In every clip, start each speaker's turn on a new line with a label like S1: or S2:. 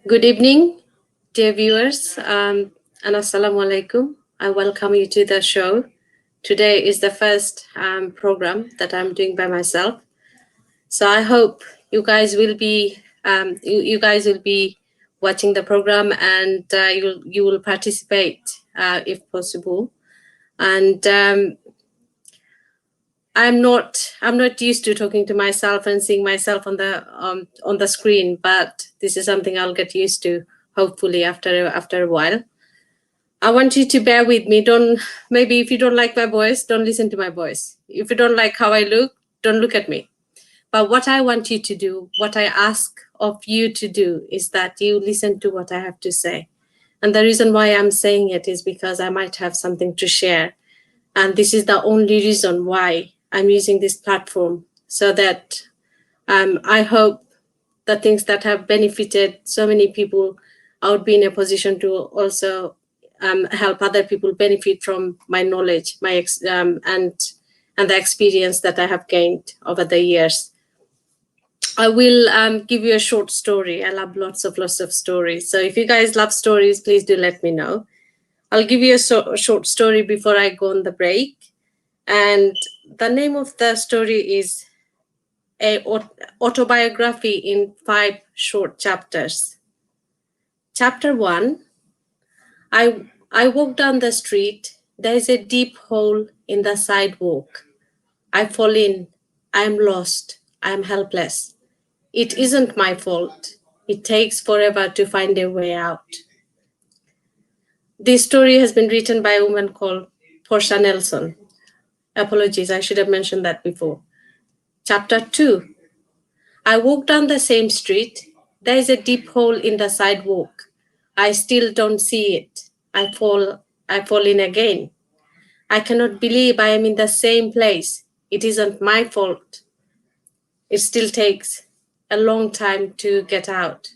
S1: Good evening, dear viewers, and assalamu alaikum. I welcome you to the show. Today is the first program that I'm doing by myself, so I hope you guys will be you guys will be watching the program and you will participate if possible. And I'm not used to talking to myself and seeing myself on the screen, but this is something I'll get used to hopefully after a while. I want you to bear with me. Maybe if you don't like my voice, don't listen to my voice. If you don't like how I look, don't look at me. But what I want you to do, what I ask of you to do, is that you listen to what I have to say. And the reason why I'm saying it is because I might have something to share. And this is the only reason why I'm using this platform, so that I hope the things that have benefited so many people, I would be in a position to also help other people benefit from my knowledge, and the experience that I have gained over the years. I will give you a short story. I love lots of stories. So if you guys love stories, please do let me know. I'll give you a short story before I go on the break. And the name of the story is a autobiography in 5 short chapters. Chapter 1, I walk down the street. There is a deep hole in the sidewalk. I fall in. I am lost. I am helpless. It isn't my fault. It takes forever to find a way out. This story has been written by a woman called Portia Nelson. Apologies, I should have mentioned that before. Chapter 2, I walk down the same street. There is a deep hole in the sidewalk. I still don't see it. I fall in again. I cannot believe I am in the same place. It isn't my fault. It still takes a long time to get out.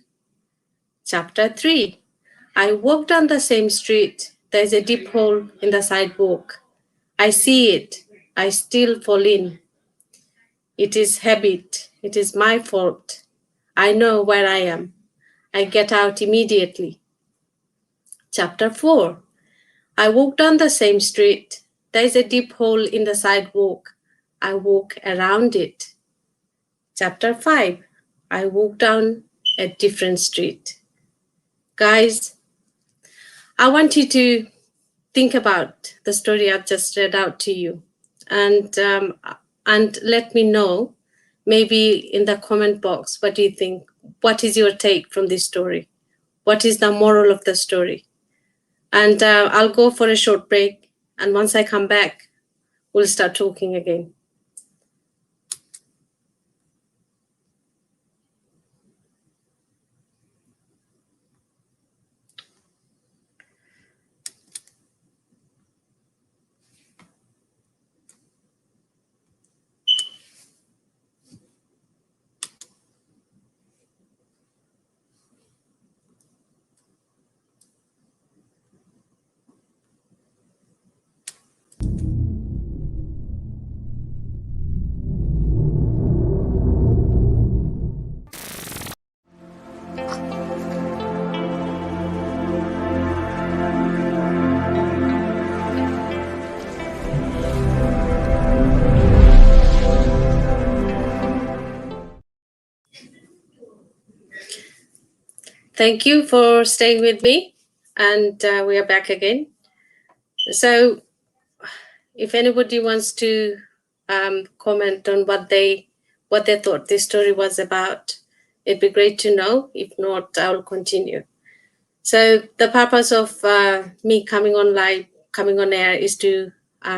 S1: Chapter 3, I walk down the same street. There is a deep hole in the sidewalk. I see it. I still fall in. It is habit. It is my fault. I know where I am. I get out immediately. Chapter 4, I walk down the same street. There is a deep hole in the sidewalk. I walk around it. Chapter 5, I walk down a different street. Guys, I want you to think about the story I've just read out to you, and let me know, maybe in the comment box, what do you think? What is your take from this story? What is the moral of the story? And I'll go for a short break, and once I come back, we'll start talking again. Thank you for staying with me, and we are back again. So if anybody wants to comment on what they thought this story was about, it'd be great to know. If not, I'll continue. So the purpose of me coming on air is to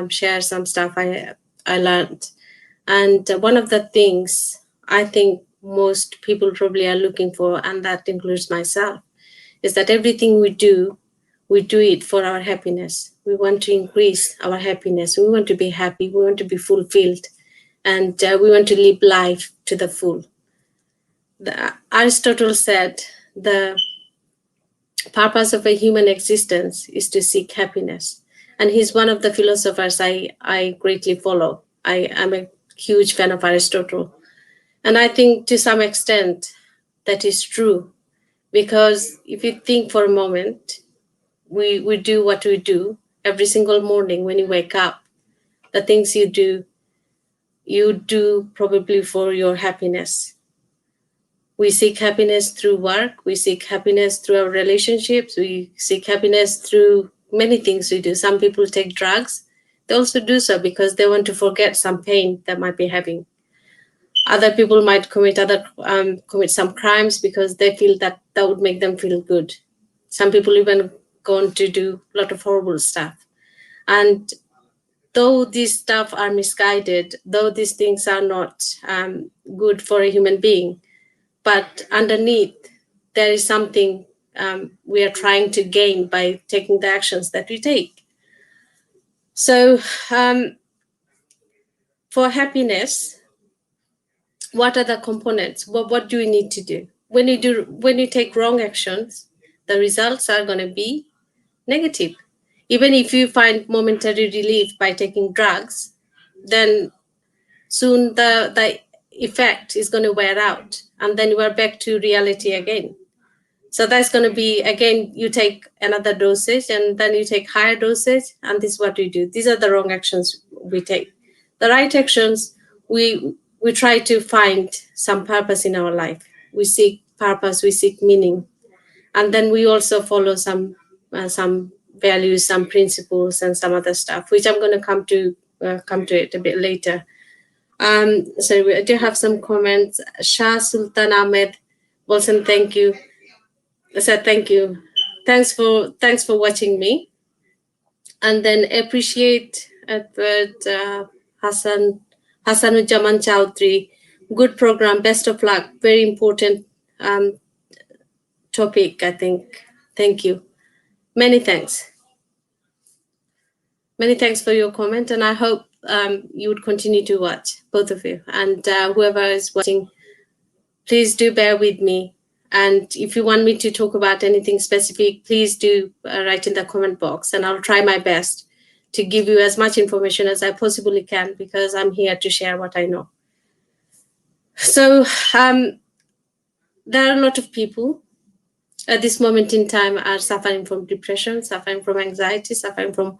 S1: share some stuff I learned. And one of the things I think most people probably are looking for, and that includes myself, is that everything we do it for our happiness. We want to increase our happiness. We want to be happy. We want to be fulfilled. And we want to live life to the full. Aristotle said the purpose of a human existence is to seek happiness. And he's one of the philosophers I greatly follow. I am a huge fan of Aristotle. And I think to some extent that is true, Because if you think for a moment, we do what we do every single morning when you wake up. The things you do probably for your happiness. We seek happiness through work. We seek happiness through our relationships. We seek happiness through many things we do. Some people take drugs. They also do so because they want to forget some pain they might be having. Other people might commit some crimes because they feel that that would make them feel good. Some people even go on to do a lot of horrible stuff. And though these stuff are misguided, though these things are not good for a human being, but underneath there is something we are trying to gain by taking the actions that we take. So for happiness, what are the components? What do we need to do? When you take wrong actions, the results are going to be negative. Even if you find momentary relief by taking drugs, then soon the effect is going to wear out, and then you are back to reality again. So that's going to be, again, you take another dosage and then you take higher dosage, and this is what we do. These are the wrong actions we take. The right actions, we try to find some purpose in our life. We seek purpose, we seek meaning, and then we also follow some values, some principles, and some other stuff, which I'm going to come to it a bit later. So we do have some comments. Shah Sultan Ahmed Wilson, thank you. I said thank you. Thanks for watching me. And then appreciate Edward Hassanujaman Chowdhury. Good program. Best of luck. Very important topic, I think. Thank you. Many thanks. Many thanks for your comment, and I hope you would continue to watch, both of you. And whoever is watching, please do bear with me. And if you want me to talk about anything specific, please do write in the comment box, and I'll try my best to give you as much information as I possibly can, because I'm here to share what I know. So there are a lot of people at this moment in time are suffering from depression, suffering from anxiety, suffering from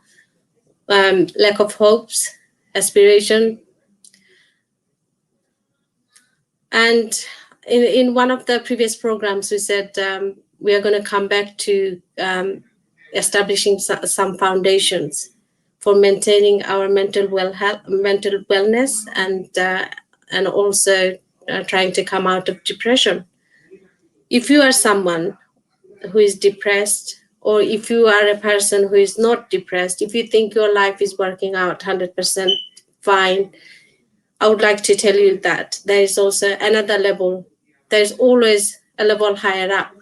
S1: lack of hopes, aspiration. And in one of the previous programs, we said we are going to come back to establishing some foundations for maintaining our mental wellness, and also trying to come out of depression. If you are someone who is depressed, or if you are a person who is not depressed, if you think your life is working out 100% fine, I would like to tell you that there is also another level. There's always a level higher up.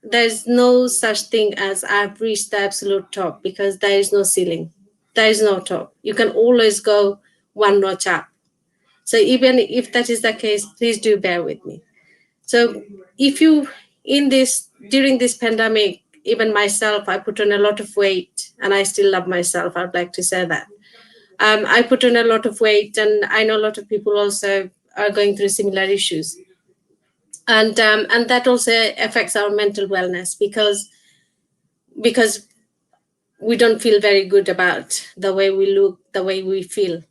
S1: There's no such thing as I've reached the absolute top, because there is no ceiling. There is no top. You can always go one notch up. So even if that is the case, please do bear with me. So if you, during this pandemic, even myself, I put on a lot of weight, and I still love myself. I'd like to say that. I put on a lot of weight, and I know a lot of people also are going through similar issues. And that also affects our mental wellness, because we don't feel very good about the way we look, the way we feel.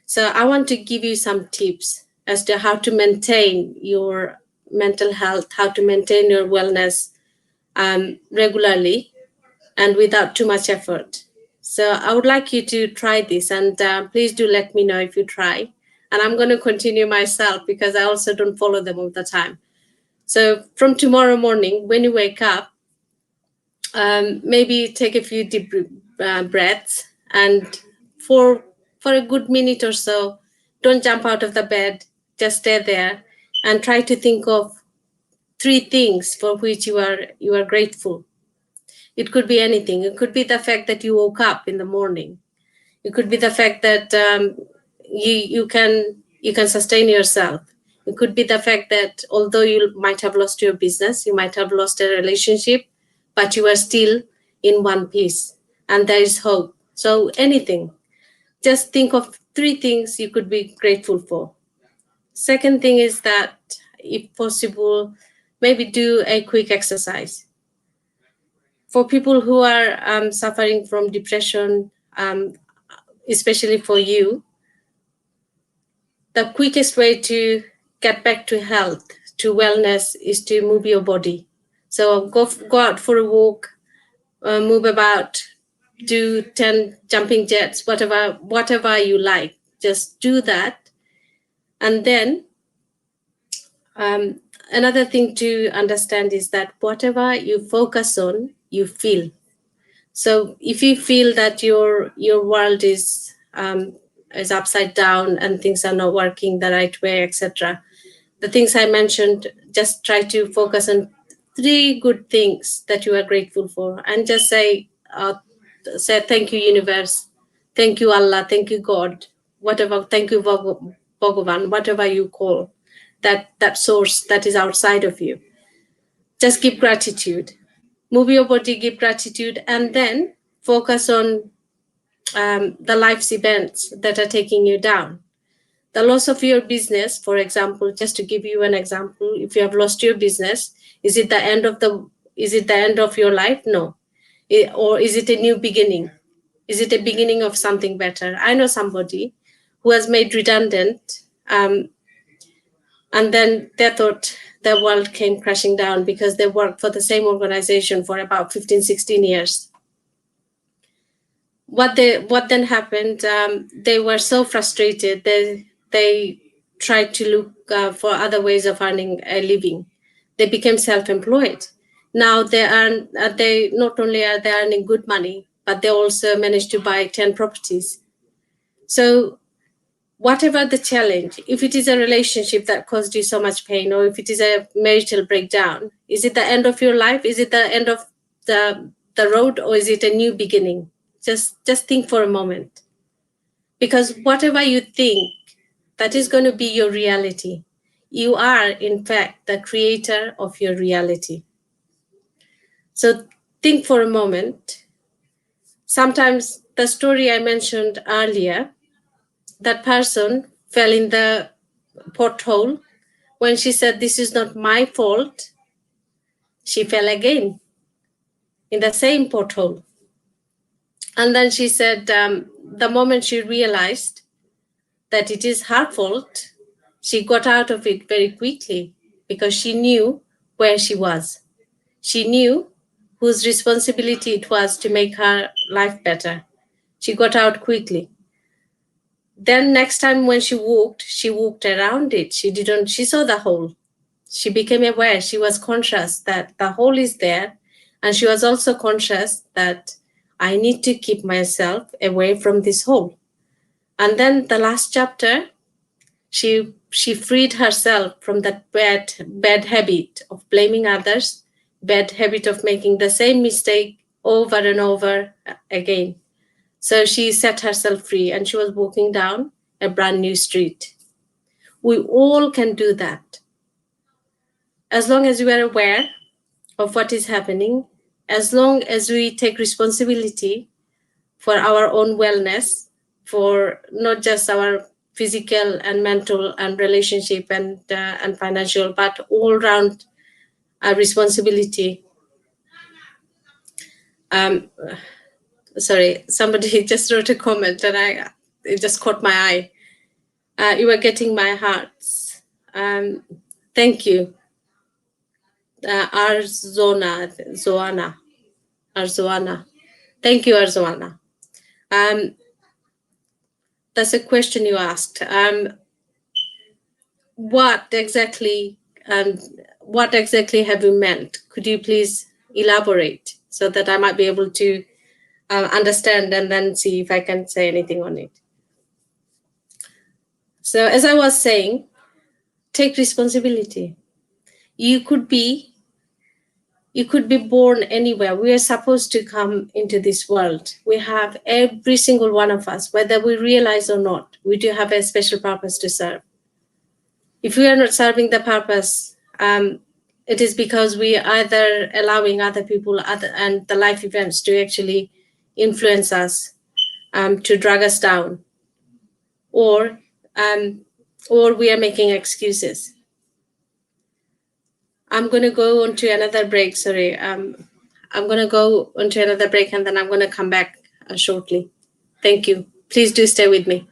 S1: So I want to give you some tips as to how to maintain your mental health, how to maintain your wellness regularly and without too much effort. So I would like you to try this, and please do let me know if you try. And I'm going to continue myself, because I also don't follow them all the time. So from tomorrow morning, when you wake up, maybe take a few deep breaths, and for a good minute or so, don't jump out of the bed, just stay there and try to think of 3 things for which you are grateful. It could be anything. It could be the fact that you woke up in the morning. It could be the fact that you can sustain yourself. It could be the fact that although you might have lost your business, you might have lost a relationship, but you are still in one piece, and there is hope. So anything. Just think of 3 things you could be grateful for. Second thing is that, if possible, maybe do a quick exercise. For people who are suffering from depression, especially for you, the quickest way to get back to health, to wellness, is to move your body. So go out for a walk, move about, do 10 jumping jets, whatever you like. Just do that. And then another thing to understand is that whatever you focus on, you feel. So if you feel that your world is upside down and things are not working the right way, etc., the things I mentioned, just try to focus on 3 good things that you are grateful for, and just say thank you universe, thank you Allah, thank you God, whatever, thank you Bhagavan, whatever you call that source that is outside of you. Just give gratitude, move your body, give gratitude, and then focus on the life's events that are taking you down. The loss of your business, for example, just to give you an example, if you have lost your business, is it the end of your life? No. Or is it a new beginning? Is it a beginning of something better? I know somebody who was made redundant, and then they thought the world came crashing down because they worked for the same organization for about 15, 16 years. What then happened, they were so frustrated, they tried to look for other ways of earning a living. They became self-employed. Now they not only are they earning good money, but they also managed to buy 10 properties. So whatever the challenge, if it is a relationship that caused you so much pain, or if it is a marital breakdown, is it the end of your life? Is it the end of the road, or is it a new beginning? Just think for a moment. Because whatever you think, that is going to be your reality. You are, in fact, the creator of your reality. So think for a moment. Sometimes the story I mentioned earlier, that person fell in the pothole. When she said, "This is not my fault," she fell again in the same pothole. And then she said, the moment she realized that it is her fault, she got out of it very quickly, because she knew where she was. She knew whose responsibility it was to make her life better. She got out quickly. Then next time when she walked around it. She saw the hole. She became aware. She was conscious that the hole is there. And she was also conscious that I need to keep myself away from this hole. And then the last chapter, she freed herself from that bad habit of blaming others, bad habit of making the same mistake over and over again. So she set herself free, and she was walking down a brand new street. We all can do that. As long as we are aware of what is happening, as long as we take responsibility for our own wellness, for not just our physical and mental and relationship and financial, but all round responsibility. Sorry, somebody just wrote a comment and it just caught my eye. You are getting my hearts. Thank you. Arzona. Thank you, Arzona. That's a question you asked. What exactly have you meant? Could you please elaborate so that I might be able to understand and then see if I can say anything on it? So as I was saying, take responsibility. You could be born anywhere. We are supposed to come into this world. We have, every single one of us, whether we realize or not, we do have a special purpose to serve. If we are not serving the purpose, it is because we are either allowing other people and the life events to actually influence us, to drag us down, or we are making excuses. I'm going to go on to another break. Sorry. I'm going to go on to another break and then I'm going to come back shortly. Thank you. Please do stay with me.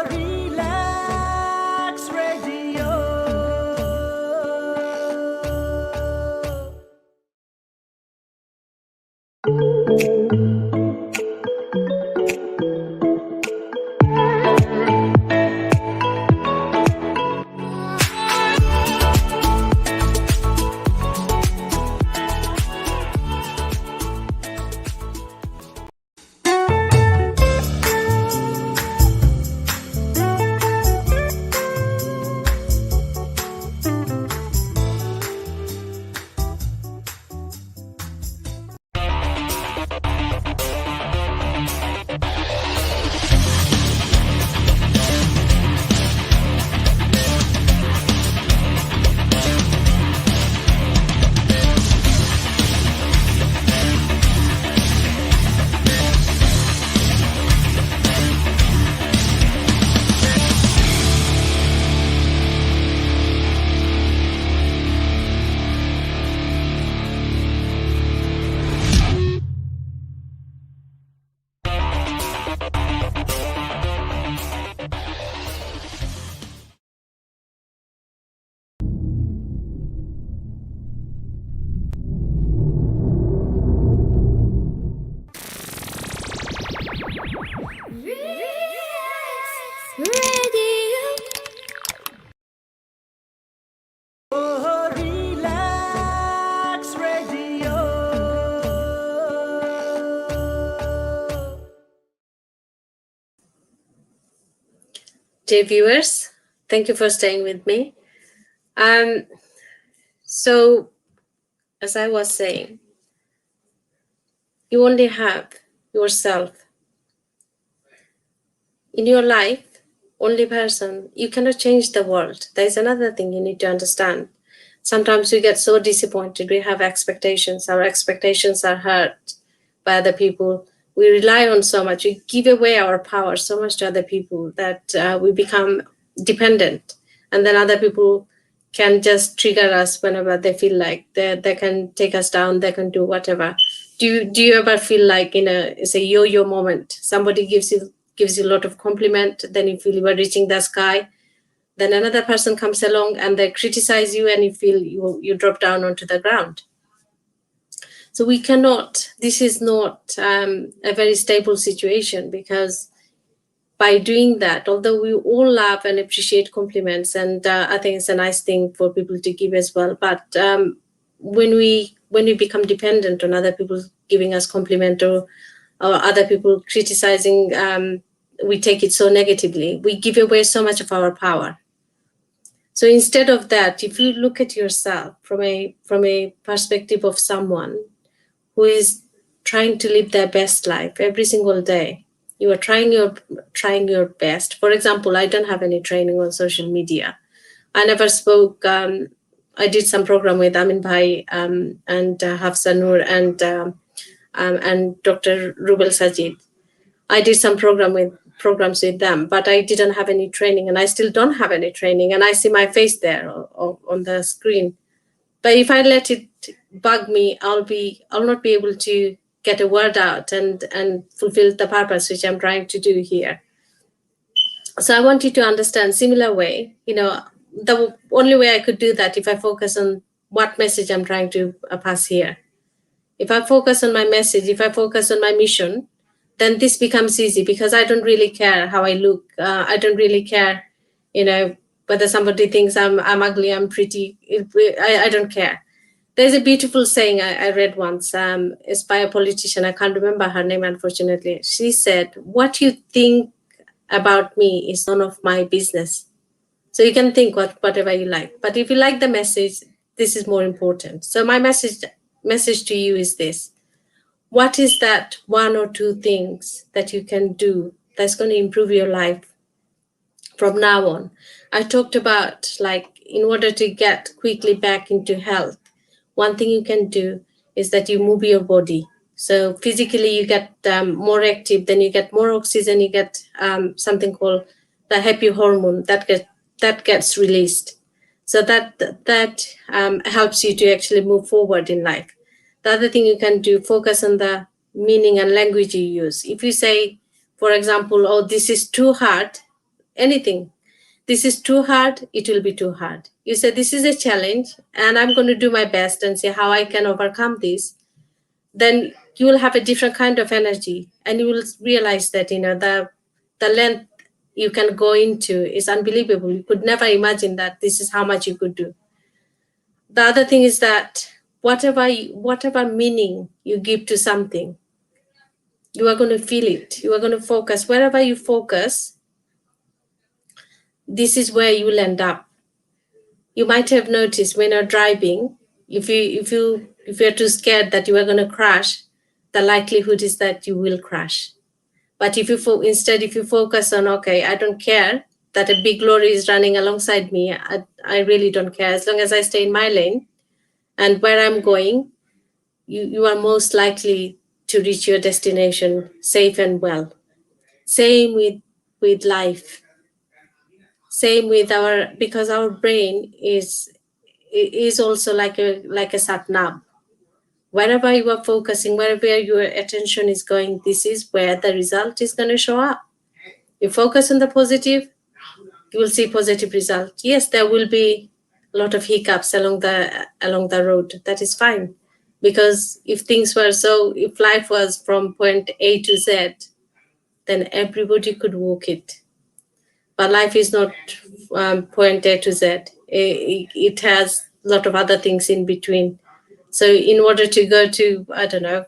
S2: Relax Radio. Relax Radio.
S1: Dear viewers, thank you for staying with me. So, as I was saying, you only have yourself in your life. Only person, you cannot change the world. There is another thing you need to understand. Sometimes we get so disappointed. We have expectations. Our expectations are hurt by other people. We rely on so much. We give away our power so much to other people that we become dependent. And then other people can just trigger us whenever they feel like they can take us down. They can do whatever. Do you ever feel like it's a yo-yo moment? Somebody gives you a lot of compliment, then you feel you are reaching the sky. Then another person comes along and they criticize you and you feel you drop down onto the ground. So we cannot, this is not a very stable situation, because by doing that, although we all love and appreciate compliments, and I think it's a nice thing for people to give as well, but when we become dependent on other people giving us compliment or other people criticizing, we take it so negatively. We give away so much of our power. So instead of that, if you look at yourself from a perspective of someone who is trying to live their best life every single day, you are trying your best. For example, I don't have any training on social media. I never spoke. I did some program with Amin Bhai and Hafsa Noor and Dr. Rubel Sajid. I did some programs with them, but I didn't have any training, and I still don't have any training, and I see my face there on the screen. But if I let it bug me, I'll not be able to get a word out and fulfill the purpose which I'm trying to do here. So I want you to understand, similar way, the only way I could do that if I focus on what message I'm trying to pass here. If I focus on my message, if I focus on my mission, then this becomes easy, because I don't really care how I look. I don't really care, whether somebody thinks I'm ugly, I'm pretty. I don't care. There's a beautiful saying I read once. It's by a politician. I can't remember her name, unfortunately. She said, "What you think about me is none of my business." So you can think whatever you like, but if you like the message, this is more important. So my message to you is this: what is that one or two things that you can do that's going to improve your life from now on? I talked about, like, in order to get quickly back into health, one thing you can do is that you move your body. So physically you get more active, then you get more oxygen, you get something called the happy hormone that gets released. So that helps you to actually move forward in life. The other thing you can do, focus on the meaning and language you use. If you say, for example, "Oh, this is too hard," anything, "This is too hard," it will be too hard. You say, "This is a challenge and I'm going to do my best and see how I can overcome this," then you will have a different kind of energy, and you will realize that, the length you can go into is unbelievable. You could never imagine that this is how much you could do. The other thing is that whatever meaning you give to something, you are going to feel it. You are going to focus. Wherever you focus, this is where you will end up. You might have noticed when you're driving, if you're too scared that you are going to crash, the likelihood is that you will crash. But if you focus on, okay, I don't care that a big lorry is running alongside me, I really don't care. As long as I stay in my lane and where I'm going, you are most likely to reach your destination safe and well. Same with life. Same with because our brain is also like a sat nav. Wherever you are focusing, wherever your attention is going, this is where the result is going to show up. You focus on the positive, you will see positive result. Yes, there will be a lot of hiccups along the road. That is fine, because if life was from point A to Z, then everybody could walk it. But life is not point A to Z. It has a lot of other things in between. So in order to go to, I don't know,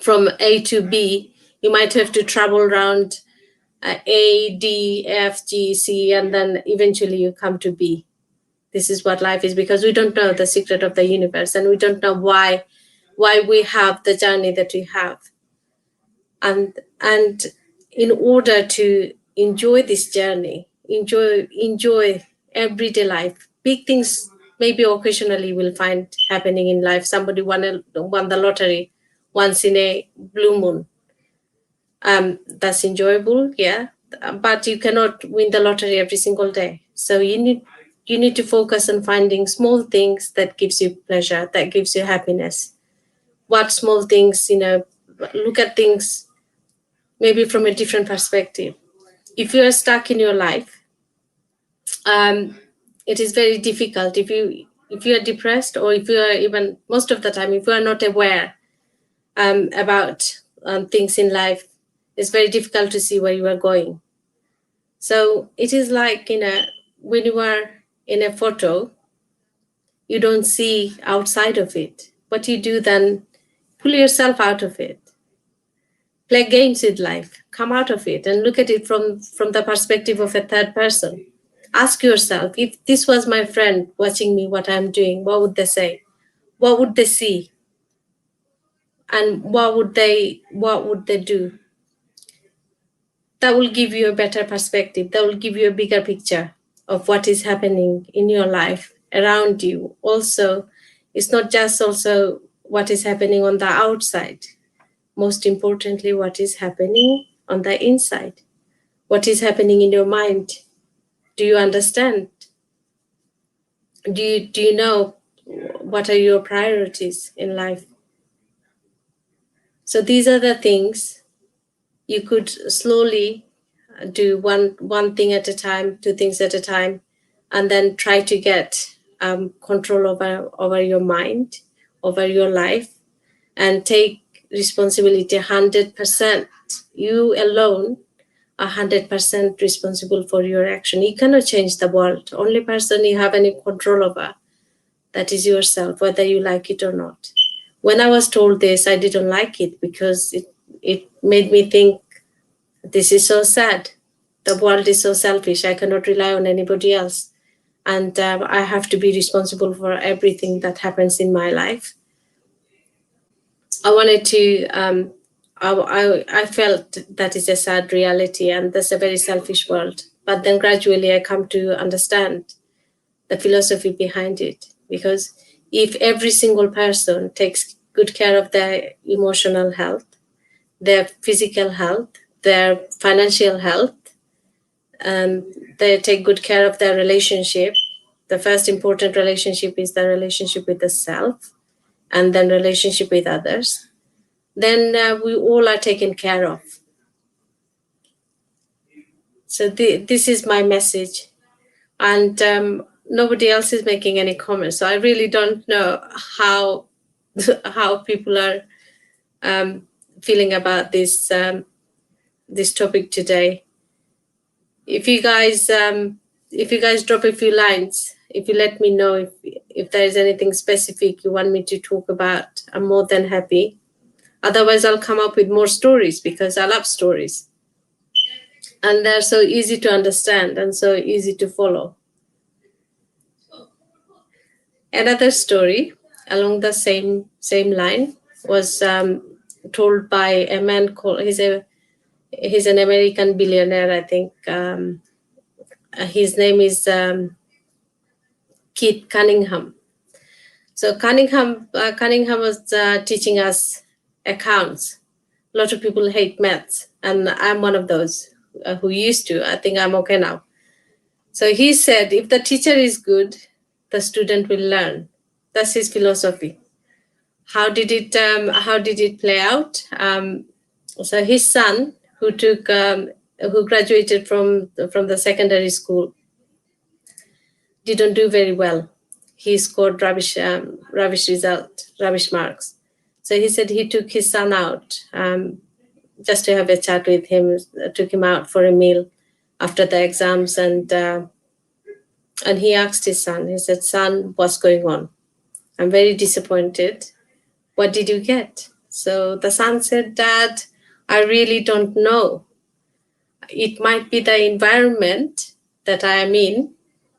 S1: from A to B, you might have to travel around A, D, F, G, C, and then eventually you come to B. This is what life is, because we don't know the secret of the universe, and we don't know why we have the journey that we have. And in order to enjoy this journey, enjoy everyday life, big things maybe occasionally will find happening in life. Somebody won the lottery once in a blue moon. That's enjoyable, yeah, but you cannot win the lottery every single day. So you need to focus on finding small things that gives you pleasure, that gives you happiness. What small things, look at things maybe from a different perspective. If you are stuck in your life, it is very difficult. If you are depressed, or if you are, even most of the time, if you are not aware about things in life, it's very difficult to see where you are going. So it is like, when you are in a photo, you don't see outside of it. What you do then, pull yourself out of it. Play games with life, come out of it and look at it from the perspective of a third person. Ask yourself, if this was my friend watching me, what I'm doing, what would they say? What would they see? And what would they do? That will give you a better perspective. That will give you a bigger picture of what is happening in your life around you. Also, it's not just also what is happening on the outside. Most importantly, what is happening on the inside? What is happening in your mind? Do you understand? Do you know what are your priorities in life? So these are the things you could slowly do, one thing at a time, two things at a time, and then try to get control over your mind, over your life, and take responsibility 100%. You alone are 100% responsible for your action. You cannot change the world. Only person you have any control over That is yourself, whether you like it or not. When I was told this, I didn't like it because it made me think, this is so sad. The world is so selfish. I cannot rely on anybody else. And I have to be responsible for everything that happens in my life. I wanted to, I felt that is a sad reality and that's a very selfish world. But then gradually I come to understand the philosophy behind it. Because if every single person takes good care of their emotional health, their physical health, their financial health, and they take good care of their relationship, the first important relationship is the relationship with the self, and then relationship with others, then we all are taken care of. So this is my message. And nobody else is making any comments. So I really don't know how people are feeling about this this topic today. If you guys drop a few lines, if you let me know if there is anything specific you want me to talk about, I'm more than happy. Otherwise, I'll come up with more stories because I love stories. And they're so easy to understand and so easy to follow. Another story along the same line was told by a man called, he's an American billionaire, I think. His name is Keith Cunningham. So Cunningham was teaching us accounts. A lot of people hate maths, and I'm one of those who used to. I think I'm okay now. So he said, if the teacher is good, the student will learn. That's his philosophy. How did it play out? So his son, who graduated from the secondary school, didn't do very well. He scored rubbish marks. So he said he took his son out just to have a chat with him. Took him out for a meal after the exams, and he asked his son. He said, "Son, what's going on? I'm very disappointed. What did you get?" So the son said, "Dad, I really don't know. It might be the environment that I am in,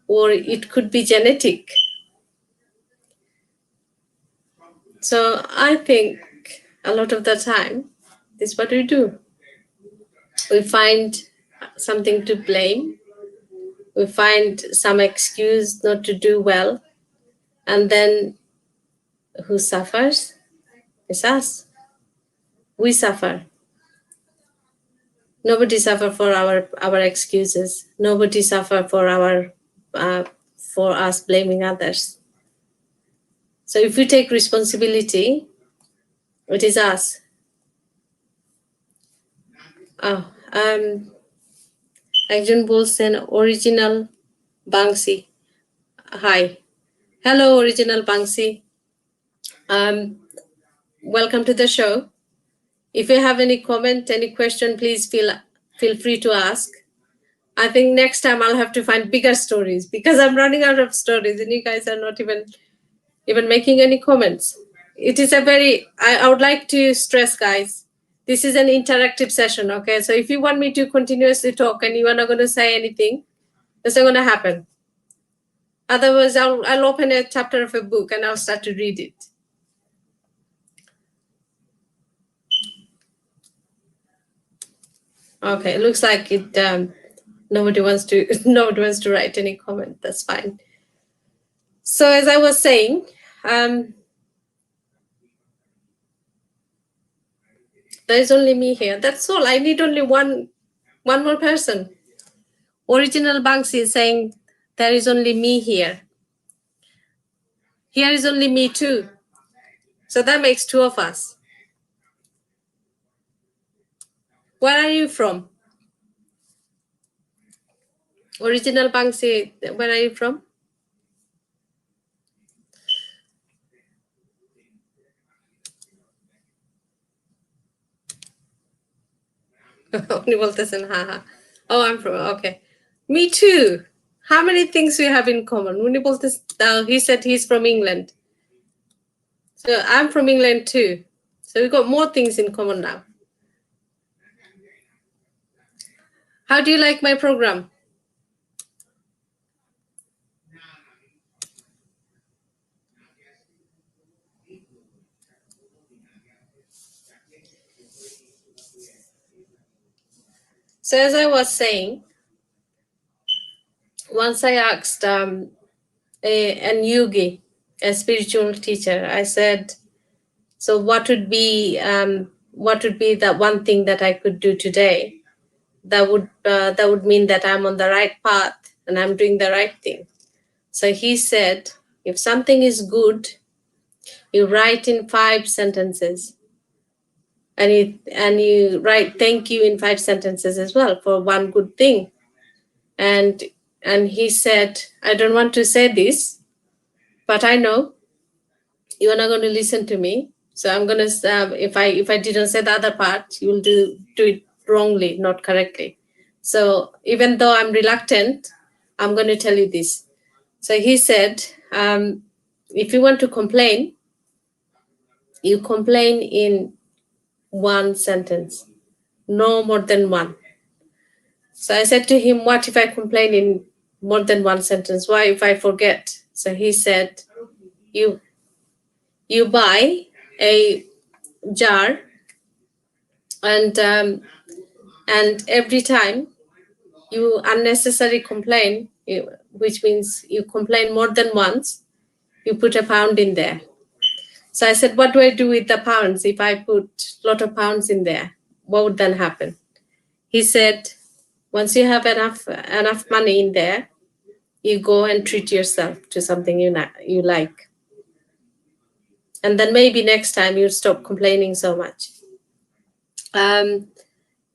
S1: or it could be genetic." So I think a lot of the time, this is what we do. We find something to blame. We find some excuse not to do well. And then who suffers? It's us. We suffer. Nobody suffer for our excuses. Nobody suffer for for us blaming others. So if we take responsibility, it is us. একজন বলছেন original Bangsi. Hi. Hello, original Bangsi. Welcome to the show. If you have any comment, any question, please feel free to ask. I think next time I'll have to find bigger stories because I'm running out of stories and you guys are not even making any comments. It is I would like to stress, guys, this is an interactive session, okay? So if you want me to continuously talk and you are not going to say anything, that's not going to happen. Otherwise, I'll open a chapter of a book and I'll start to read it. Okay, it looks like it. Nobody wants to write any comment. That's fine. So as I was saying, there is only me here. That's all. I need only one more person. Original Banksy is saying there is only me here. Here is only me too. So that makes two of us. Where are you from? Original Banksy, where are you from? Oh, I'm from, okay. Me too. How many things we have in common? now he said he's from England. So I'm from England too. So we've got more things in common now. How do you like my program? So as I was saying, once I asked an yogi, a spiritual teacher, I said, so what would be that one thing that I could do today that would mean that I'm on the right path and I'm doing the right thing? So he said, if something is good, you write in 5 sentences, and you write thank you in 5 sentences as well for one good thing. And he said, I don't want to say this, but I know you're not going to listen to me. So I'm going to, if I didn't say the other part, you'll do it wrongly, not correctly. So even though I'm reluctant, I'm going to tell you this. So he said, if you want to complain, you complain in 1 sentence, no more than 1. So I said to him, what if I complain in more than 1 sentence? Why if I forget? So he said, you buy a jar, and every time you unnecessarily complain, which means you complain more than once, you put a pound in there. So I said, what do I do with the pounds? If I put a lot of pounds in there, what would then happen? He said, once you have enough money in there, you go and treat yourself to something you like. And then maybe next time you'll stop complaining so much.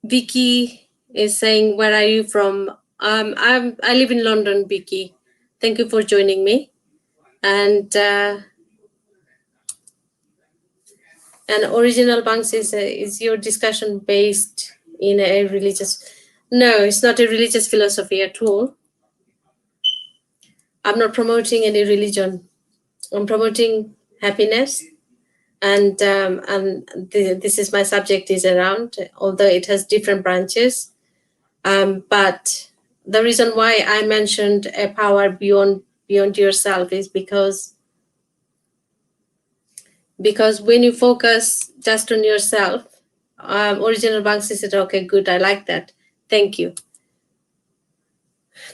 S1: Vicky is saying, where are you from? I live in London, Vicky. Thank you for joining me. And original bunks is your discussion based in a religious? No, it's not a religious philosophy at all. I'm not promoting any religion. I'm promoting happiness, and this is my subject is around, although it has different branches. But the reason why I mentioned a power beyond yourself is because when you focus just on yourself, original Banksy said, okay, good, I like that, thank you.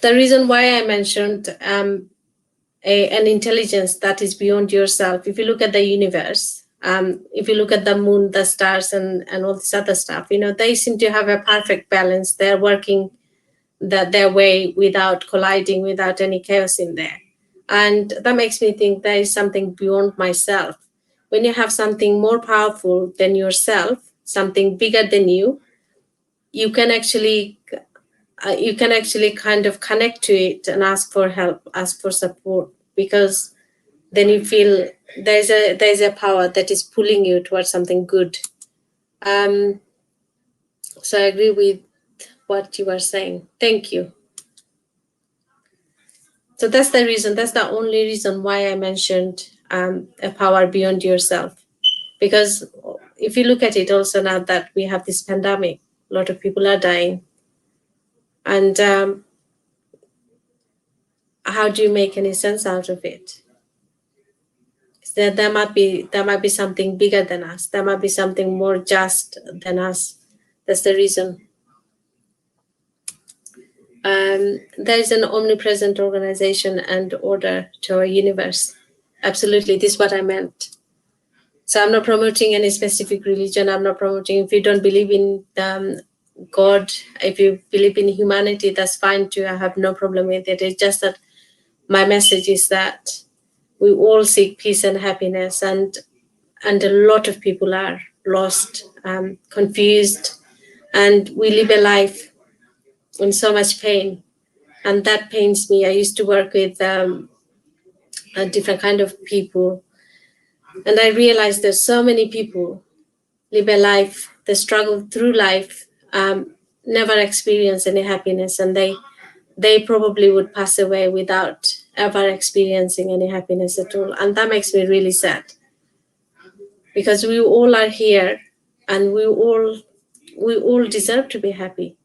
S1: The reason why I mentioned an intelligence that is beyond yourself, if you look at the universe, if you look at the moon, the stars, and all this other stuff, they seem to have a perfect balance. They're working their way without colliding, without any chaos in there. And that makes me think there is something beyond myself. When you have something more powerful than yourself, something bigger than you, you can actually kind of connect to it and ask for help, ask for support, because then you feel there's a power that is pulling you towards something good. So I agree with what you are saying. Thank you. So that's the reason, that's the only reason why I mentioned a power beyond yourself. Because if you look at it also, now that we have this pandemic, a lot of people are dying. And how do you make any sense out of it? There might be something bigger than us. There might be something more just than us. That's the reason. There is an omnipresent organization and order to our universe. Absolutely, this is what I meant. So I'm not promoting any specific religion. I'm not promoting, if you don't believe in God, if you believe in humanity, that's fine too. I have no problem with it. It's just that my message is that we all seek peace and happiness, and a lot of people are lost, confused, and we live a life in so much pain, and that pains me. I used to work with a different kind of people, and I realized that so many people live a life, they struggle through life, never experience any happiness, and they probably would pass away without ever experiencing any happiness at all. And that makes me really sad, because we all are here and we all deserve to be happy.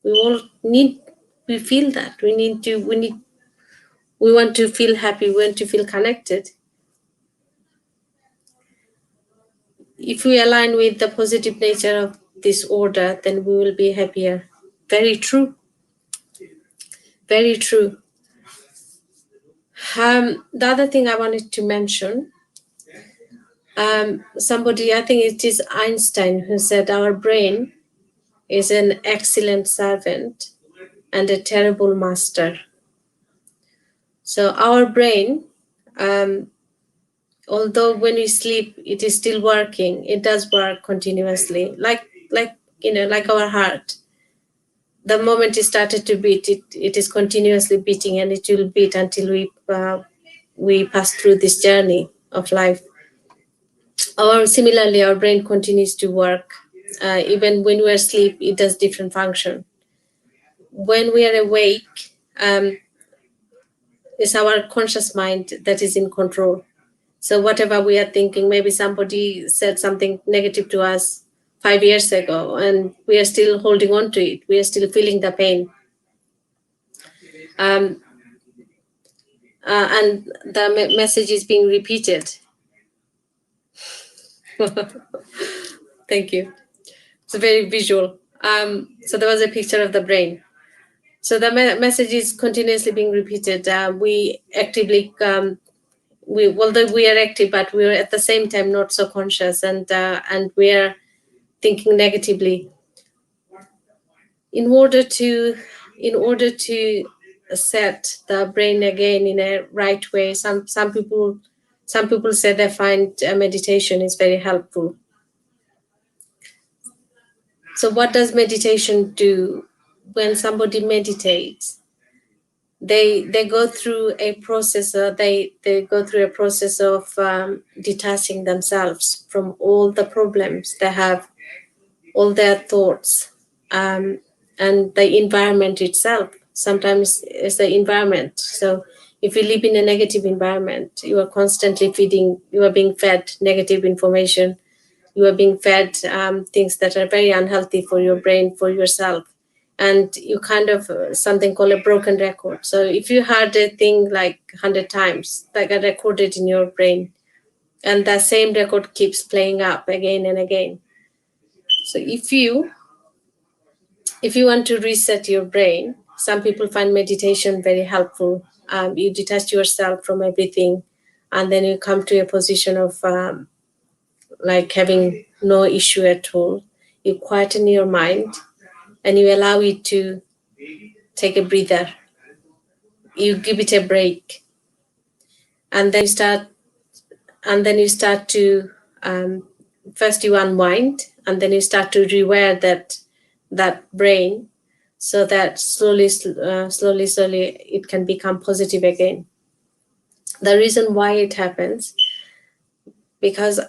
S1: We all need, we feel that we want to feel happy, we want to feel connected. If we align with the positive nature of this order, then we will be happier. Very true. Very true. The other thing I wanted to mention, somebody, I think it is Einstein, who said our brain is an excellent servant and a terrible master. So our brain, although when we sleep, it is still working. It does work continuously, like our heart. The moment it started to beat, it is continuously beating, and it will beat until we pass through this journey of life. Or similarly, our brain continues to work. Even when we're asleep, it does different function. When we are awake, it's our conscious mind that is in control. So whatever we are thinking, maybe somebody said something negative to us 5 years ago, and we are still holding on to it. We are still feeling the pain. And the message is being repeated. Thank you. It's very visual. So there was a picture of the brain. So the message is continuously being repeated. We actively, although we are active, but we are at the same time not so conscious, and we are thinking negatively. In order to set the brain again in a right way, some people say they find meditation is very helpful. So what does meditation do? When somebody meditates, they go through a process. They go through a process of detaching themselves from all the problems they have, all their thoughts, and the environment itself. Sometimes it's the environment. So if you live in a negative environment, you are constantly you are being fed negative information. You are being fed things that are very unhealthy for your brain, for yourself. And you kind of something called a broken record. So if you heard a thing like 100 times, that got recorded in your brain, and that same record keeps playing up again and again. So if you want to reset your brain, some people find meditation very helpful. You detach yourself from everything, and then you come to a position of like having no issue at all. You quieten your mind, and you allow it to take a breather. You give it a break, and then you start to first you unwind, and then you start to rewire that brain, so that slowly it can become positive again. The reason why it happens, because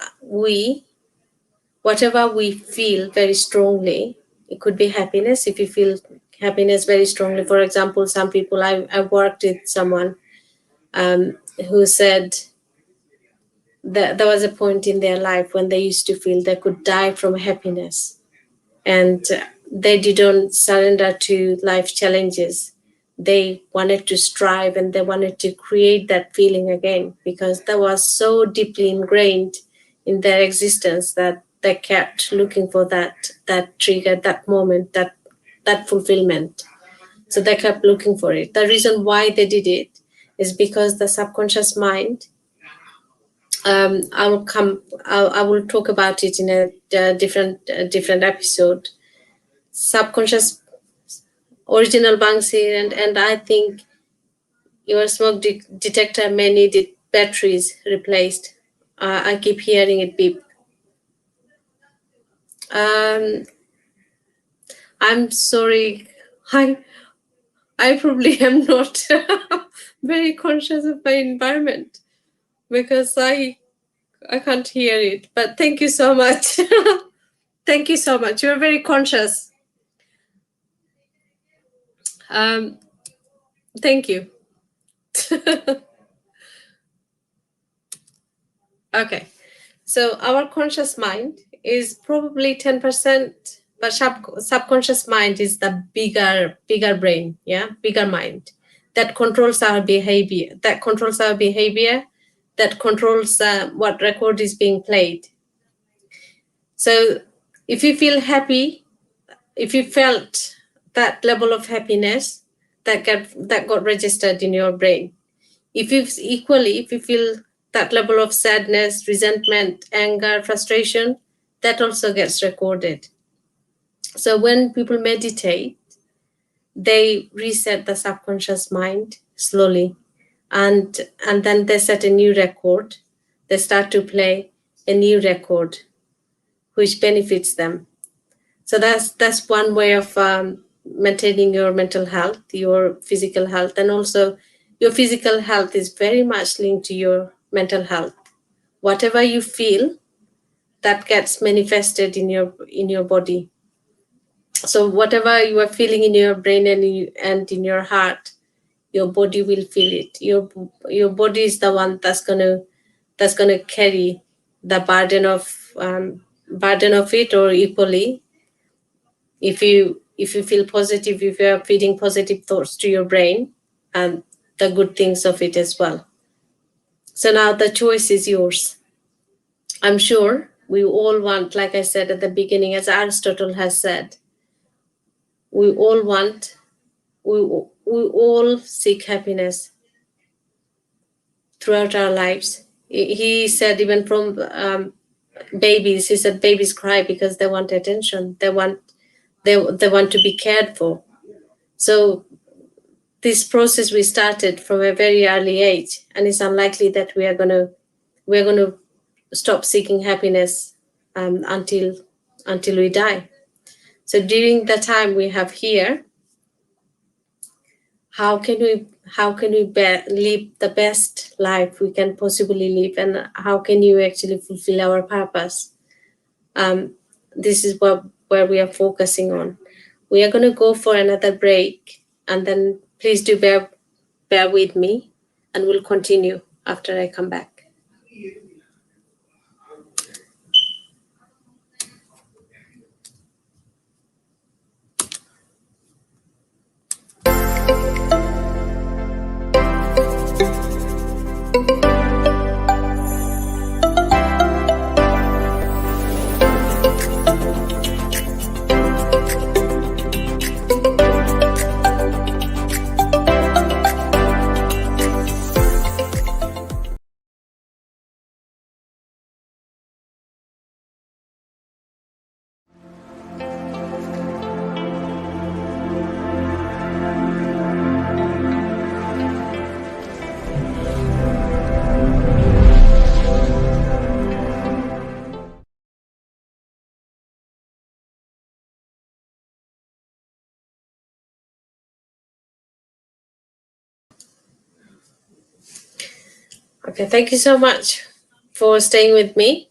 S1: whatever we feel very strongly, it could be happiness. If you feel happiness very strongly, for example, some people, I worked with someone who said that there was a point in their life when they used to feel they could die from happiness, and they didn't surrender to life challenges. They wanted to strive, and they wanted to create that feeling again, because that was so deeply ingrained in their existence that they kept looking for that trigger, that moment, that fulfillment. So they kept looking for it. The reason why they did it is because the subconscious mind, I will talk about it in a different episode. Subconscious, original Banksy, and I think your smoke detector may need batteries replaced. I keep hearing it beep. I'm sorry. I probably am not very conscious of my environment, because I can't hear it. But thank you so much. Thank you so much. You're very conscious. Thank you. it. Okay. So our conscious mind is probably 10%, but subconscious mind is the bigger brain, yeah, bigger mind that controls our behavior, that controls what record is being played. So if you feel happy, if you felt that level of happiness, that got registered in your brain. If you feel that level of sadness, resentment, anger, frustration, that also gets recorded. So when people meditate, they reset the subconscious mind slowly, and then they set a new record. They start to play a new record, which benefits them. So that's one way of maintaining your mental health, your physical health, and also your physical health is very much linked to your mental health. Whatever you feel, that gets manifested in your body. So whatever you are feeling in your brain and in your heart, your body will feel it. Your body is the one that's gonna carry the burden of it, or equally. If you feel positive, if you are feeding positive thoughts to your brain, and the good things of it as well. So now the choice is yours. I'm sure we all want, like I said at the beginning, as Aristotle has said, we all seek happiness throughout our lives. He said, even from babies, he said babies cry because they want attention. They want to be cared for. So this process we started from a very early age, and it's unlikely that we're going to stop seeking happiness until we die. So during the time we have here, how can we live the best life we can possibly live, and how can you actually fulfill our purpose? This is where we are focusing on. We are going to go for another break, and then please do bear with me, and we'll continue after I come back. Okay, thank you so much for staying with me.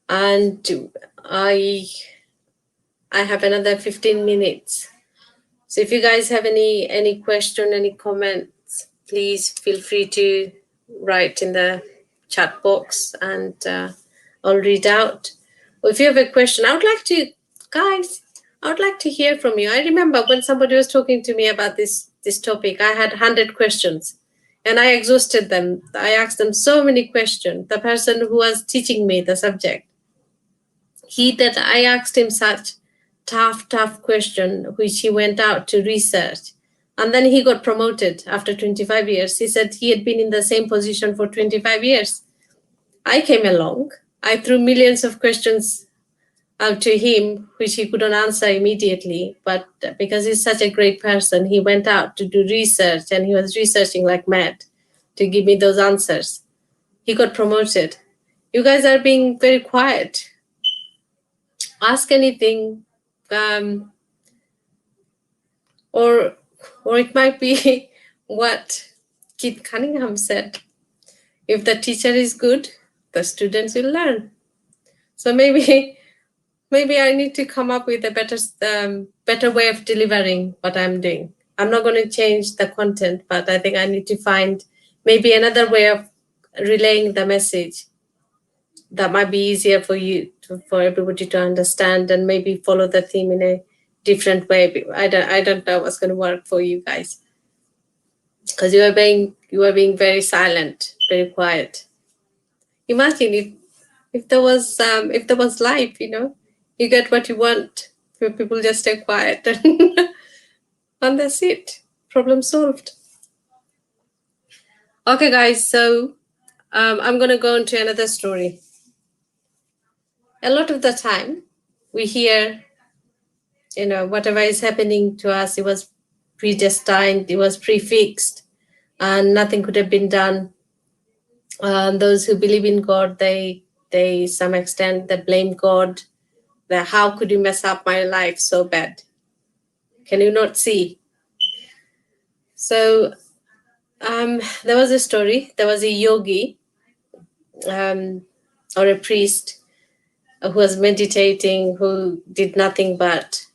S1: And I have another 15 minutes. So if you guys have any question, any comments, please feel free to write in the chat box, and I'll read out. Or if you have a question, I would like to hear from you. I remember when somebody was talking to me about this topic, I had 100 questions. And I exhausted them. I asked them so many questions. The person who was teaching me the subject, I asked him such tough question, which he went out to research. And then he got promoted after 25 years. He said he had been in the same position for 25 years. I came along. I threw millions of questions out to him, which he couldn't answer immediately. But because he's such a great person, he went out to do research, and he was researching like mad to give me those answers. He got promoted. You guys are being very quiet. Ask anything, or it might be what Keith Cunningham said. If the teacher is good, the students will learn. So maybe I need to come up with a better way of delivering what I'm doing. I'm not going to change the content, but I think I need to find maybe another way of relaying the message that might be easier for you, for everybody to understand, and maybe follow the theme in a different way. I don't know what's going to work for you guys, because you are being very silent, very quiet. Imagine if there was life, you get what you want. People just stay quiet and that's it. Problem solved. Okay, guys. So I'm gonna go into another story. A lot of the time, we hear, whatever is happening to us, it was predestined, it was prefixed, and nothing could have been done. Those who believe in God, they some extent they blame God. That how could you mess up my life so bad? Can you not see? So there was a story. There was a yogi or a priest who was meditating, who did nothing but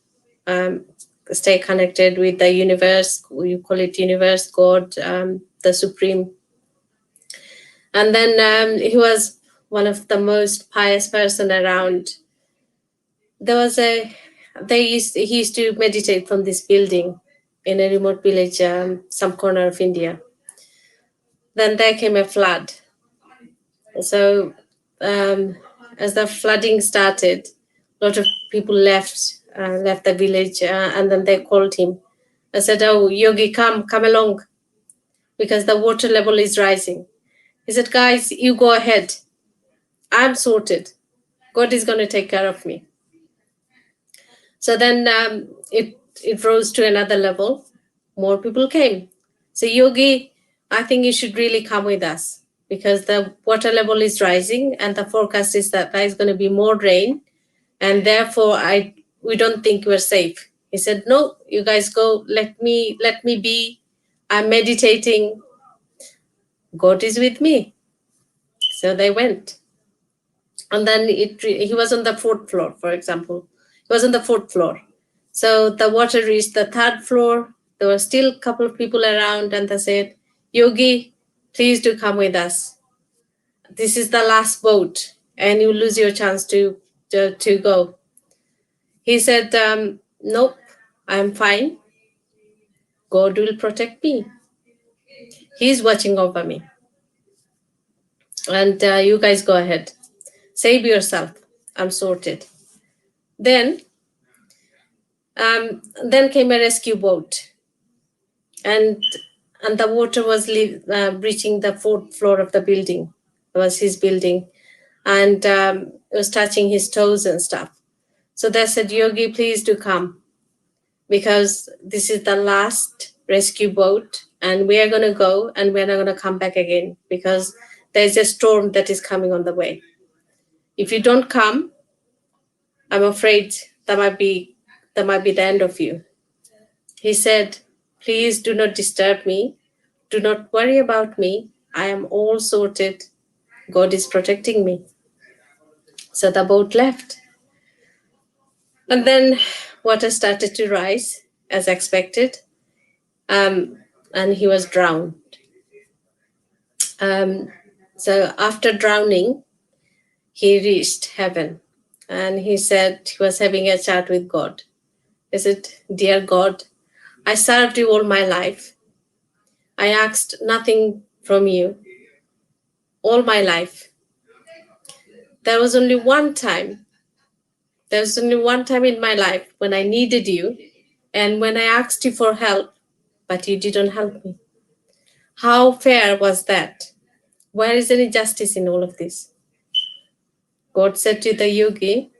S1: stay connected with the universe. You call it universe, God, the supreme. And then he was one of the most pious person around. He used to meditate from this building in a remote village, some corner of India. Then there came a flood. So as the flooding started, a lot of people left the village, and then they called him. I said, "Oh, Yogi, come along, because the water level is rising." He said, "Guys, you go ahead. I'm sorted. God is going to take care of me." So then it rose to another level. More people came. So, "Yogi, I think you should really come with us, because the water level is rising and the forecast is that there is going to be more rain, and therefore we don't think we're safe." He said, "No, you guys go. Let me be. I'm meditating. God is with me." So they went. And then he was on the 4th floor, for example. He was on the 4th floor. So the water reached the 3rd floor. There were still a couple of people around, and they said, "Yogi, please do come with us. This is the last boat, and you lose your chance to go." He said, "Nope, I'm fine. God will protect me. He's watching over me. And you guys go ahead. Save yourself. I'm sorted." Then came a rescue boat, and the water was reaching the 4th floor of the building. It was his building, and it was touching his toes and stuff. So they said, "Yogi, please do come, because this is the last rescue boat, and we are going to go, and we're not going to come back again, because there's a storm that is coming on the way. If you don't come, I'm afraid that might be the end of you." He said, "Please do not disturb me. Do not worry about me. I am all sorted. God is protecting me." So the boat left. And then water started to rise as expected, and he was drowned. So after drowning, he reached heaven, and he said he was having a chat with God. He said, "Dear God, I served you all my life. I asked nothing from you all my life. There was only one time in my life when I needed you, and when I asked you for help, but you didn't help me. How fair was that? Where is any justice in all of this?" God said to the yogi,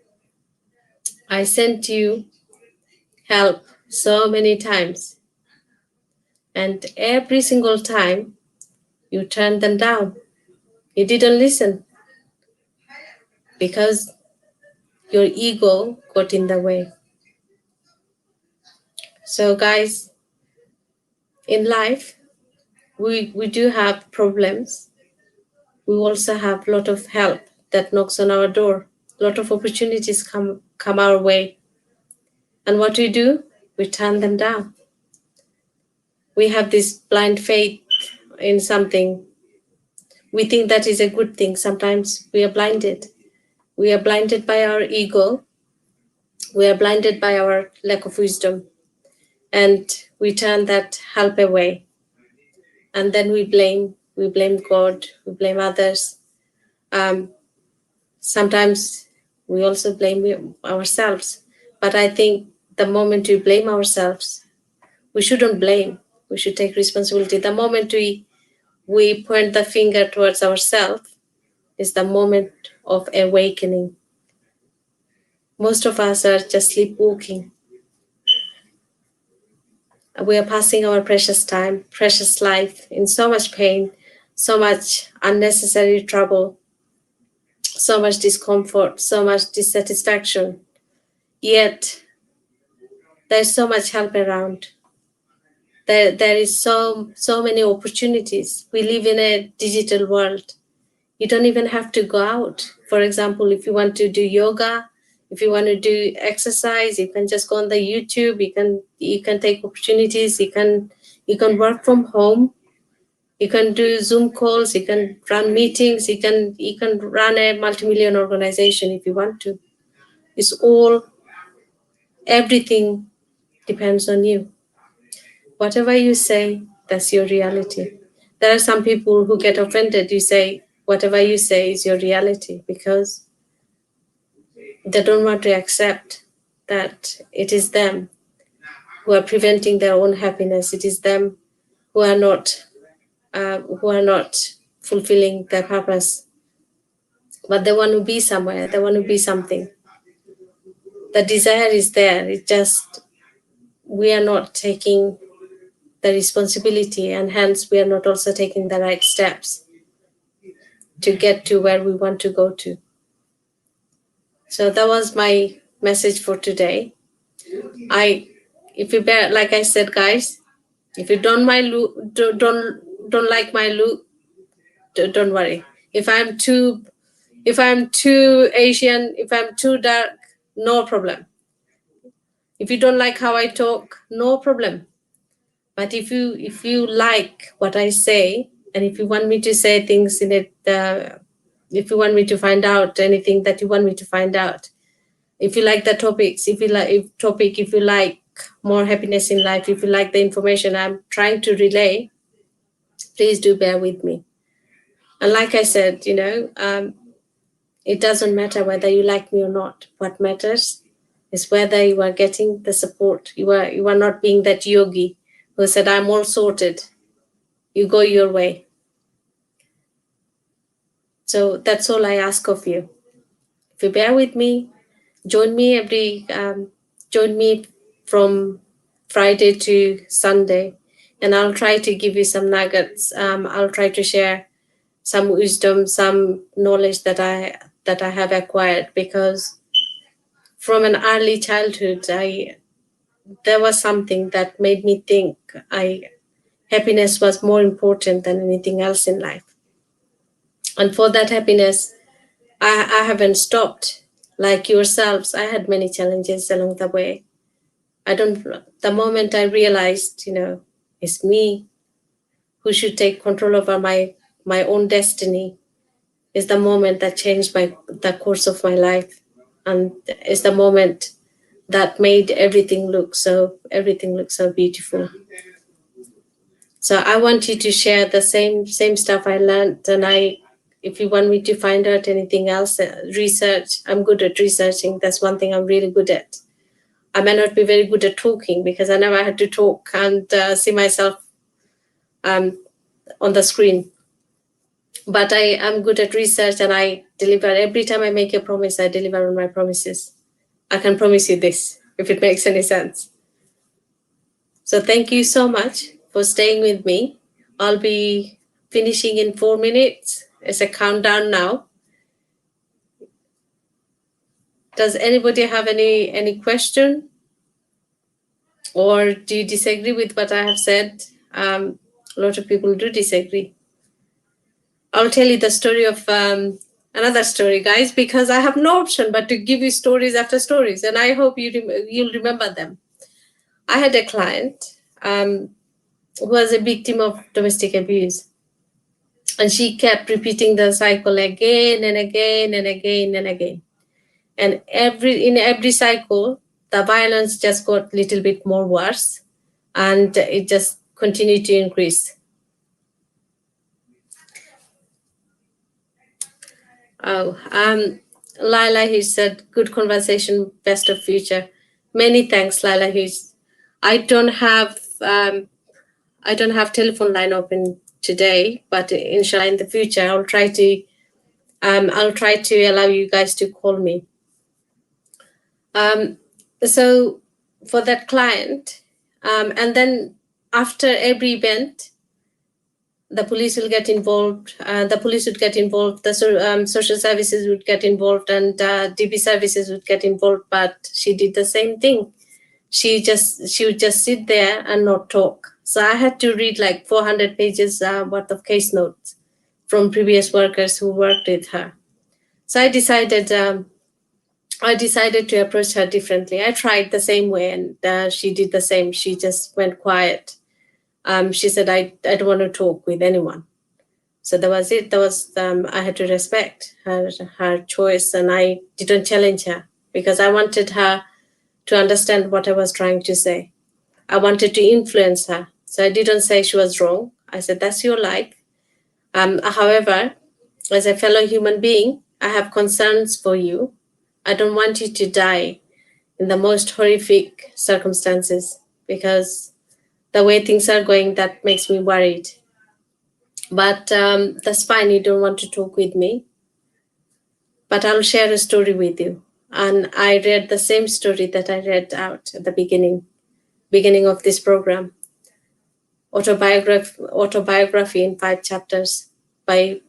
S1: "I sent you help so many times, and every single time you turned them down. You didn't listen, because your ego got in the way." So guys, in life, we do have problems. We also have a lot of help that knocks on our door. A lot of opportunities come our way. And what we do? We turn them down. we have this blind faith in something. We think that is a good thing. Sometimes we are blinded. We are blinded by our ego. We are blinded by our lack of wisdom. And we turn that help away. And then we blame God, we blame others. Sometimes we also blame ourselves. But I think the moment we blame ourselves, we shouldn't blame. We should take responsibility. The moment we point the finger towards ourselves is the moment of awakening. Most of us are just sleepwalking. We are passing our precious time, precious life in so much pain, so much unnecessary trouble, so much discomfort, so much dissatisfaction. Yet there's so much help around. There is so many opportunities. We live in a digital world. You don't even have to go out. For example, if you want to do yoga, if you want to do exercise, you can just go on the YouTube. You can take opportunities. You can work from home. You can do Zoom calls. You can run meetings. You can run a multi-million organization if you want to. Everything depends on you. Whatever you say, that's your reality. There are some people who get offended. You say, whatever you say is your reality, because they don't want to accept that it is them who are preventing their own happiness. It is them who are not fulfilling their purpose. But they want to be somewhere. They want to be something. The desire is there. It just, we are not taking the responsibility, and hence we are not also taking the right steps to get to where we want to go to. So that was my message for today. If you bear, like I said, guys, if you don't like my look, don't worry. If I'm too Asian, if I'm too dark, no problem. If you don't like how I talk, no problem. But if you like what I say, and if you want me to say things in it, if you want me to find out anything that you want me to find out, if you like the topics, if you like more happiness in life, if you like the information I'm trying to relay, please do bear with me. And like I said, it doesn't matter whether you like me or not. What matters is whether you are getting the support. You are not being that yogi who said, I'm all sorted. You go your way. So that's all I ask of you. If you bear with me, join me from Friday to Sunday, and I'll try to give you some nuggets. I'll try to share some wisdom, some knowledge that I have acquired, because from an early childhood, there was something that made me think happiness was more important than anything else in life. And for that happiness, I haven't stopped. Like yourselves, I had many challenges along the way. The moment I realized, it's me who should take control over my own destiny, is the moment that changed the course of my life. And it's the moment that made everything look so beautiful. So I want you to share the same stuff I learned. And if you want me to find out anything else, research. I'm good at researching. That's one thing I'm really good at. I may not be very good at talking, because I never had to talk and see myself on the screen. But I am good at research, and I deliver. Every time I make a promise, I deliver on my promises. I can promise you this, if it makes any sense. So thank you so much for staying with me. I'll be finishing in 4 minutes. It's a countdown now. Does anybody have any question? Or do you disagree with what I have said? A lot of people do disagree. I'll tell you the story of another story, guys, because I have no option but to give you stories after stories, and I hope you'll remember them. I had a client. was a victim of domestic abuse. And she kept repeating the cycle again and again and again and again. And in every cycle, the violence just got a little bit more worse, and it just continued to increase. Oh, Lila, he said, good conversation, best of future. Many thanks, Lila. I don't have telephone line open today, but inshallah in the future I'll try to allow you guys to call me. So for that client, and then after every event, the police will get involved. The police would get involved. The social services would get involved, and DB services would get involved. But she did the same thing. She would just sit there and not talk. So I had to read like 400 pages worth of case notes from previous workers who worked with her. So I decided to approach her differently. I tried the same way, and she did the same. She just went quiet. She said, I don't want to talk with anyone. So that was it. I had to respect her choice, and I didn't challenge her because I wanted her to understand what I was trying to say. I wanted to influence her. So I didn't say she was wrong. I said, that's your life. However, as a fellow human being, I have concerns for you. I don't want you to die in the most horrific circumstances, because the way things are going, that makes me worried. But that's fine. You don't want to talk with me, but I'll share a story with you. And I read the same story that I read out at the beginning of this program. Autobiography in 5 chapters by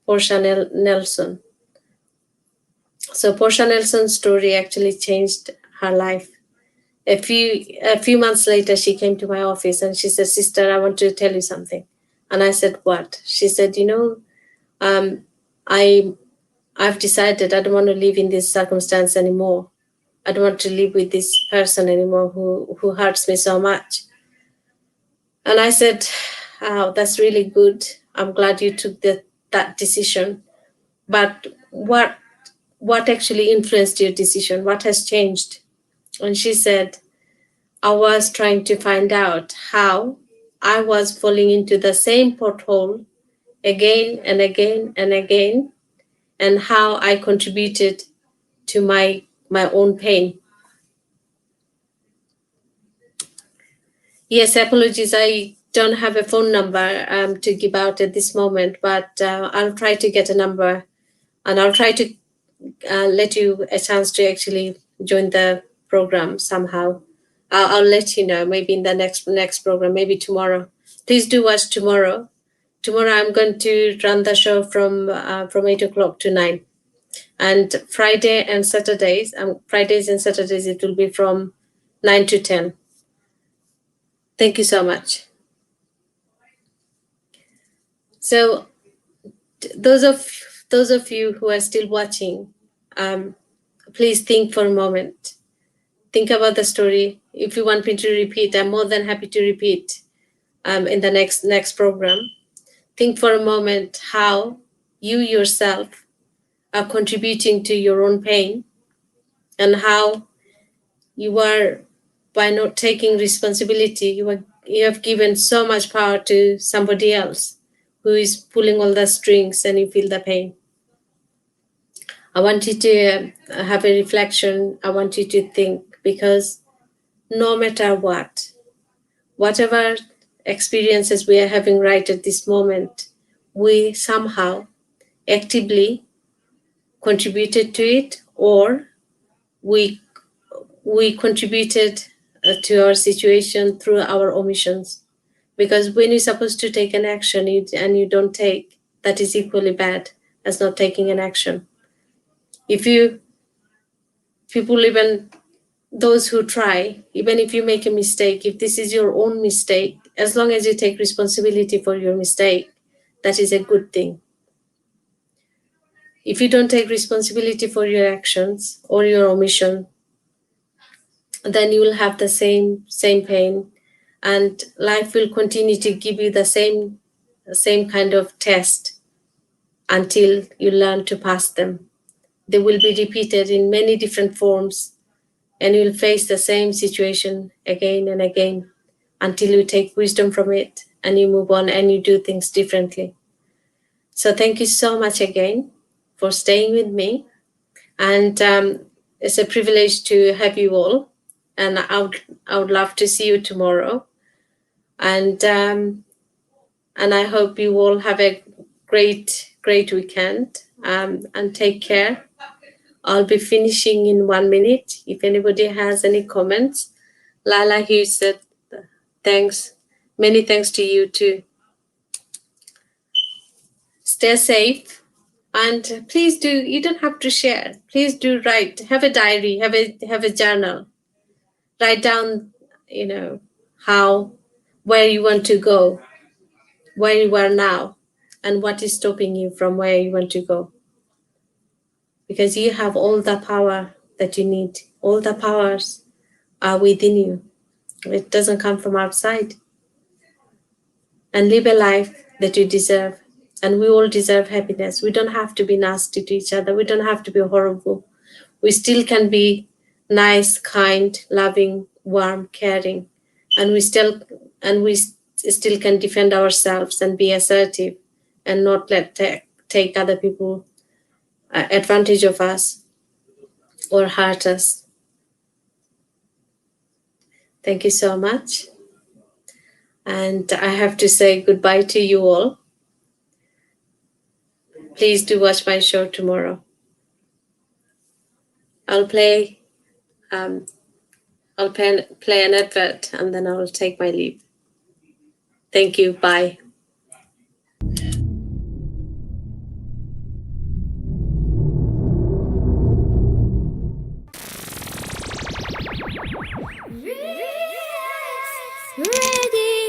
S1: Portia Nelson. So Portia Nelson's story actually changed her life. A few months later, she came to my office and she said, sister, I want to tell you something. And I said, what? She said, I've decided I don't want to live in this circumstance anymore. I don't want to live with this person anymore who hurts me so much. And I said, oh, that's really good. I'm glad you took that decision. But what actually influenced your decision? What has changed? And she said, I was trying to find out how I was falling into the same pothole again and again and again, and how I contributed to my own pain. Yes, apologies. I don't have a phone number to give out at this moment, but I'll try to get a number, and I'll try to let you a chance to actually join the program somehow. I'll let you know, maybe in the next program, maybe tomorrow. Please do watch tomorrow. Tomorrow I'm going to run the show from 8 o'clock to 9. And Fridays and Saturdays, it will be from 9 to 10. Thank you so much. So those of you who are still watching, please think for a moment. Think about the story. If you want me to repeat, I'm more than happy to repeat in the next program. Think for a moment how you yourself are contributing to your own pain, and how you are, by not taking responsibility, you have given so much power to somebody else who is pulling all the strings, and you feel the pain. I want you to have a reflection. I want you to think, because no matter whatever experiences we are having right at this moment, we somehow actively contributed to it, or we contributed to our situation through our omissions. Because when you're supposed to take an action and you don't take, that is equally bad as not taking an action. People, even those who try, even if you make a mistake, if this is your own mistake, as long as you take responsibility for your mistake, that is a good thing. If you don't take responsibility for your actions or your omission, then you will have the same pain, and life will continue to give you the same kind of test until you learn to pass them. They will be repeated in many different forms, and you will face the same situation again and again until you take wisdom from it and you move on and you do things differently. So thank you so much again for staying with me. And it's a privilege to have you all. And I would love to see you tomorrow. And I hope you all have a great weekend. And take care. I'll be finishing in 1 minute. If anybody has any comments, Lala here said thanks. Many thanks to you too. Stay safe. And please do, you don't have to share. Please do write, have a diary, have a journal. Write down, where you want to go, where you are now, and what is stopping you from where you want to go. Because you have all the power that you need. All the powers are within you. It doesn't come from outside. And live a life that you deserve. And we all deserve happiness. We don't have to be nasty to each other. We don't have to be horrible. We still can be nice, kind, loving, warm, caring. And we still can defend ourselves and be assertive and not let take other people advantage of us or hurt us. Thank you so much. And I have to say goodbye to you all. Please do watch my show tomorrow. I'll play an advert and then I'll take my leave. Thank you. Bye.
S3: Radio.